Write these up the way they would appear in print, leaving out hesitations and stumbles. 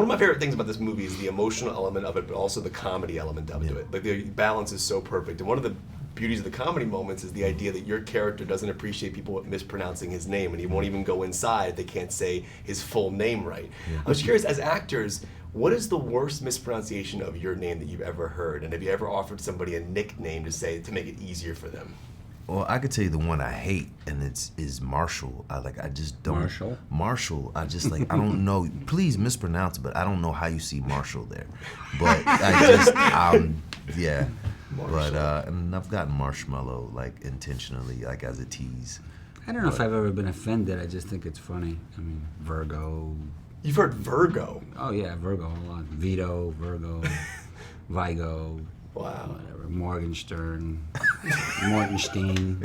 One of my favorite things about this movie is the emotional element of it, but also the comedy element of it. Like the balance is so perfect. And one of the beauties of the comedy moments is the idea that your character doesn't appreciate people mispronouncing his name, and he won't even go inside if they can't say his full name right. I was curious, as actors, what is the worst mispronunciation of your name that you've ever heard? And have you ever offered somebody a nickname to make it easier for them? Well, I could tell you the one I hate, and is Marshall. I just don't. Marshall. I just I don't know. Please mispronounce it, but I don't know how you see Marshall there. But yeah. But and I've gotten marshmallow intentionally, as a tease. I don't know if I've ever been offended. I just think it's funny. I mean, Virgo. You've heard Virgo? Oh yeah, Virgo a lot. Vito, Virgo, Vigo. Wow. Whatever. Morgenstern, Mortenstein.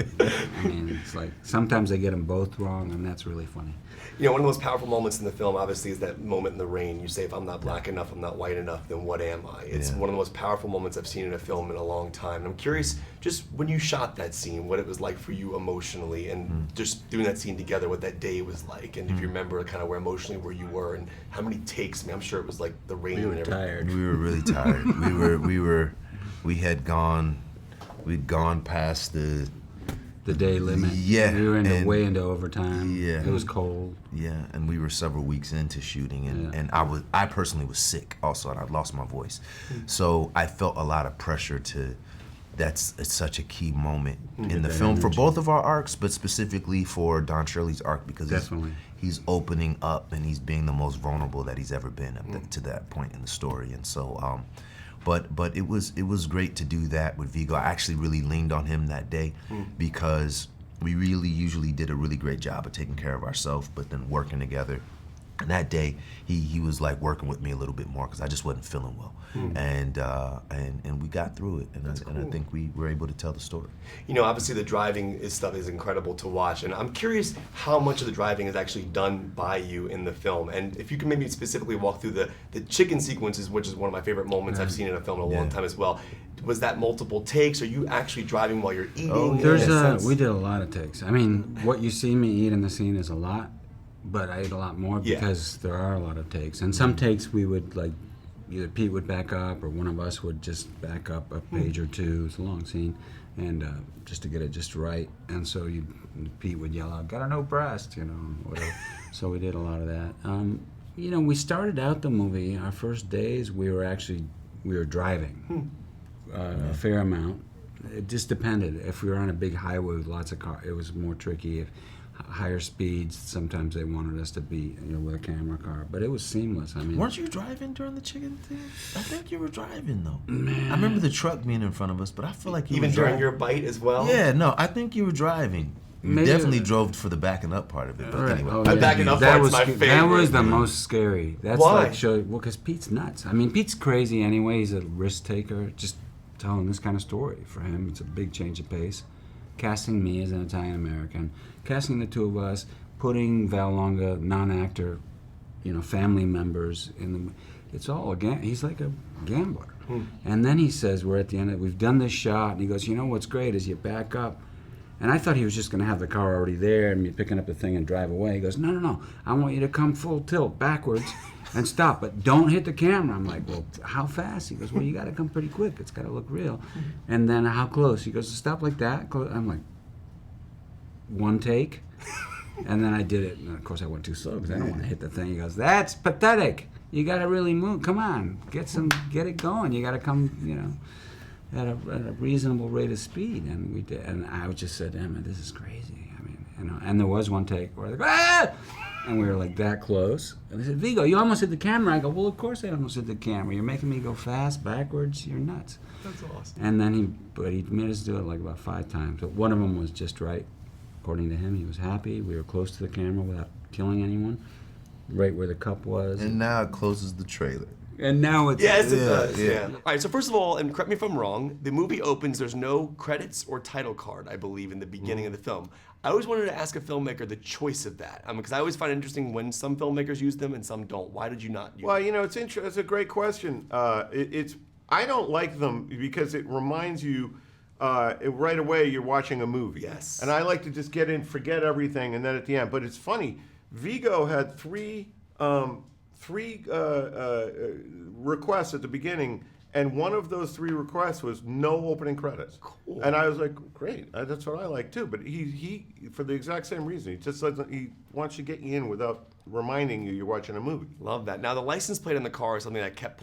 I mean, it's sometimes I get them both wrong, and that's really funny. You know, one of the most powerful moments in the film, obviously, is that moment in the rain. You say, if I'm not black enough, I'm not white enough, then what am I? It's one of the most powerful moments I've seen in a film in a long time. And I'm curious, just when you shot that scene, what it was like for you emotionally, and just doing that scene together, what that day was like, and if you remember kind of where you were, and how many takes. I mean, I'm sure it was like the rain and everything. Tired. We were really tired. We'd gone past the day limit. Yeah. We were way into overtime. Yeah. It was cold. Yeah, and we were several weeks into shooting, and I personally was sick also, and I'd lost my voice. So I felt a lot of pressure it's such a key moment in the film for both of our arcs, but specifically for Don Shirley's arc, because he's opening up and he's being the most vulnerable that he's ever been to that point in the story. And so but it was great to do that with Viggo. I actually really leaned on him that day because we really usually did a really great job of taking care of ourselves, but then working together. And that day, he was working with me a little bit more because I just wasn't feeling well, and we got through it, and I think we were able to tell the story. You know, obviously the driving stuff is incredible to watch, and I'm curious how much of the driving is actually done by you in the film, and if you can maybe specifically walk through the chicken sequences, which is one of my favorite moments I've seen in a film in a long time as well. Was that multiple takes? Are you actually driving while you're eating? We did a lot of takes. I mean, what you see me eat in the scene is a lot. But I ate a lot more because there are a lot of takes. And some takes we would either Pete would back up or one of us would just back up a page or two. It's a long scene, and just to get it just right. And so Pete would yell out, "Got a no breast," whatever. So we did a lot of that. We started out the movie, our first days, we were driving a fair amount. It just depended. If we were on a big highway with lots of cars, it was more tricky. If higher speeds, sometimes they wanted us to be with a camera car, but it was seamless. I mean, weren't you driving during the chicken thing? I think you were driving though. Man. I remember the truck being in front of us, but I feel like you even were during your bite as well. Yeah, no, I think you were driving. You definitely drove for the backing up part of it, but anyway. Oh, yeah. Backing up part is my favorite. That was the most scary. That's Why? Because Pete's nuts. I mean, Pete's crazy anyway. He's a risk taker. Just telling this kind of story for him, it's a big change of pace. Casting me as an Italian American, casting the two of us, putting Val Longa, non-actor, family members in the. It's all again. He's like a gambler, and then he says, "We're at the end. We've done this shot," and he goes, "What's great is you back up." And I thought he was just going to have the car already there and me picking up the thing and drive away. He goes, "No. I want you to come full tilt backwards and stop, but don't hit the camera." I'm like, "Well, how fast?" He goes, "Well, you got to come pretty quick. It's got to look real." And then how close? He goes, "Stop like that." I'm like, one take. And then I did it, and of course I went too slow because I don't want to hit the thing. He goes, "That's pathetic. You got to really move. Come on, get it going. You got to come, at a reasonable rate of speed." And we did, and I just said to him, "This is crazy." I mean, and there was one take where they go, "Ah!" And we were like that close. And they said, "Viggo, you almost hit the camera." I go, "Well, of course I almost hit the camera. You're making me go fast, backwards. You're nuts." That's awesome. And then he made us do it like about 5 times. But one of them was just right. According to him, he was happy. We were close to the camera without killing anyone, right where the cup was. And now it closes the trailer. And now it's... Yes, it does. Yeah. All right, so first of all, and correct me if I'm wrong, the movie opens, there's no credits or title card, I believe, in the beginning of the film. I always wanted to ask a filmmaker the choice of that, because I always find it interesting when some filmmakers use them and some don't. Why did you not use them? Well, it's a great question. I don't like them because it reminds you right away you're watching a movie. Yes. And I like to just get in, forget everything, and then at the end. But it's funny, Viggo had three 3 requests at the beginning, and one of those 3 requests was no opening credits. Cool. And I was like, great, that's what I like too. But he for the exact same reason, he just doesn't. He wants to get you in without reminding you you're watching a movie. Love that. Now the license plate on the car is something I kept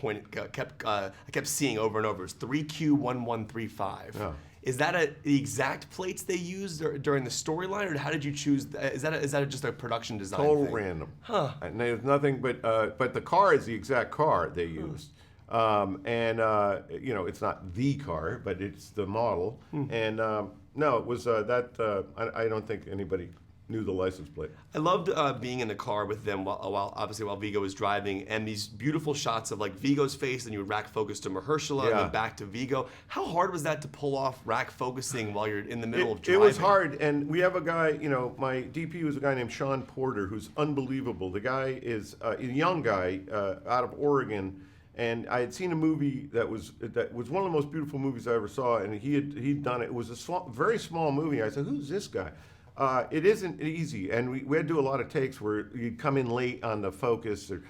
seeing over and over. It's 3Q1135. Yeah. Is that the exact plates they used during the storyline, or how did you choose? Is that just a production design Total thing? random. Huh. And there's nothing but the car is the exact car they used. It's not the car, but it's the model. And no, it was I don't think anybody knew the license plate. I loved being in the car with them while Viggo was driving, and these beautiful shots of like Viggo's face, and you would rack focus to Mahershala, and then back to Viggo. How hard was that to pull off rack focusing while you're in the middle of driving? It was hard, and we have a guy, my DP was a guy named Sean Porter, who's unbelievable. The guy is a young guy out of Oregon. And I had seen a movie that was one of the most beautiful movies I ever saw, and he'd done it. It was a very small movie. I said, "Who's this guy?" It isn't easy, and we had to do a lot of takes where you'd come in late on the focus, and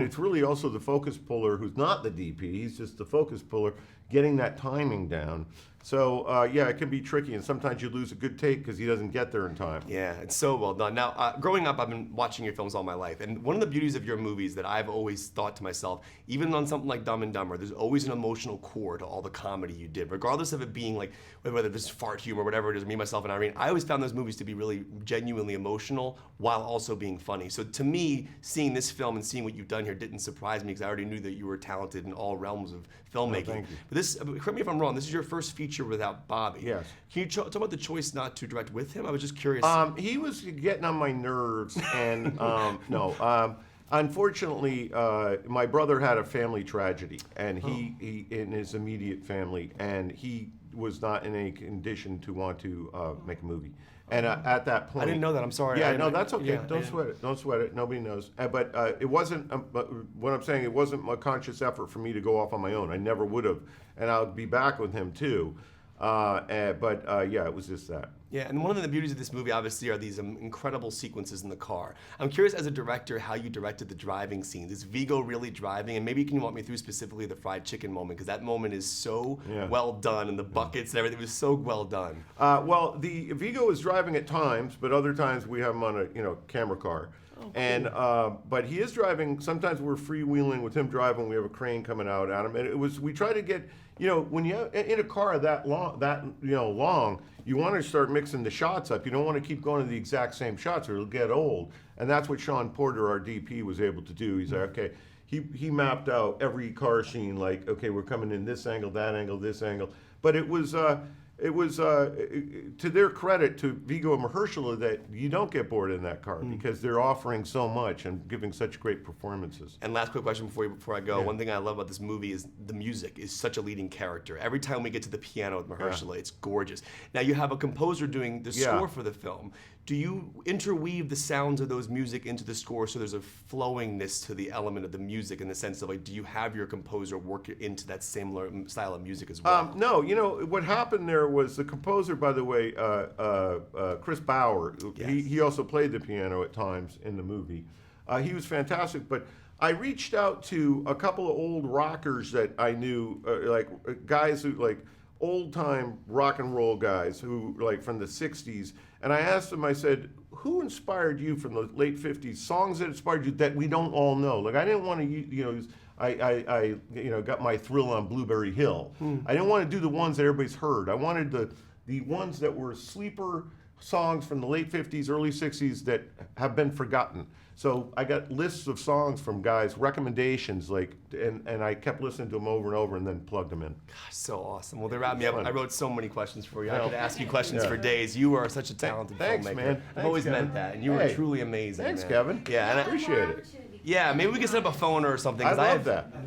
it's really also the focus puller who's not the DP. He's just the focus puller, getting that timing down. So it can be tricky, and sometimes you lose a good take because he doesn't get there in time. Yeah, it's so well done. Now, growing up, I've been watching your films all my life, and one of the beauties of your movies that I've always thought to myself, even on something like Dumb and Dumber, there's always an emotional core to all the comedy you did, regardless of it being like, whether this is fart humor, whatever it is, Me, Myself, and Irene. I always found those movies to be really genuinely emotional while also being funny. So to me, seeing this film and seeing what you've done here didn't surprise me because I already knew that you were talented in all realms of filmmaking. thank you. But this, correct me if I'm wrong, this is your first feature without Bobby. Yes. Can you talk about the choice not to direct with him? I was just curious. He was getting on my nerves, and unfortunately, my brother had a family tragedy, and he in his immediate family, and he was not in any condition to want to make a movie. And at that point, I didn't know that. I'm sorry. Yeah, no, that's okay. Yeah, Don't sweat it. Don't sweat it. Nobody knows. But it wasn't. What I'm saying, it wasn't a conscious effort for me to go off on my own. I never would have, and I'll be back with him too. It was just that. Yeah, and one of the beauties of this movie, obviously, are these incredible sequences in the car. I'm curious, as a director, how you directed the driving scenes. Is Viggo really driving? And maybe you can walk me through specifically the fried chicken moment, because that moment is so well done, and the buckets and everything was so well done. The Viggo is driving at times, but other times we have him on a camera car. Oh, cool. And but he is driving. Sometimes we're freewheeling with him driving. We have a crane coming out at him, and we try to get when you in a car that long, you want to start mixing the shots up. You don't want to keep going to the exact same shots, or it'll get old. And that's what Sean Porter, our DP, was able to do. He's like, okay. He mapped out every car scene, like, okay, we're coming in this angle, that angle, this angle. But it was to their credit, to Viggo and Mahershala, that you don't get bored in that car because they're offering so much and giving such great performances. And last quick question before I go. Yeah. One thing I love about this movie is the music is such a leading character. Every time we get to the piano with Mahershala, it's gorgeous. Now you have a composer doing the score for the film. Do you interweave the sounds of those music into the score so there's a flowingness to the element of the music in the sense of like, do you have your composer work into that similar style of music as well? No, what happened there was the composer, by the way, Chris Bauer, he also played the piano at times in the movie. He was fantastic, but I reached out to a couple of old rockers that I knew, like guys who like old-time rock and roll guys who like from the 60s, and I asked them, I said, who inspired you from the late 50s, songs that inspired you that we don't all know? Like, I didn't want to, I got my thrill on Blueberry Hill. I didn't want to do the ones that everybody's heard. I wanted the ones that were sleeper songs from the late 50s, early 60s that have been forgotten. So I got lists of songs from guys, recommendations, and I kept listening to them over and over and then plugged them in. Gosh, so awesome. Well, they wrapped me up. I wrote so many questions for you. I could ask you questions for days. You are such a talented Thanks, filmmaker. man. I've always meant that, and you were truly amazing. Thanks, man. Kevin. Yeah, and I appreciate it. Yeah, maybe we can set up a phone or something. I 'cause love that.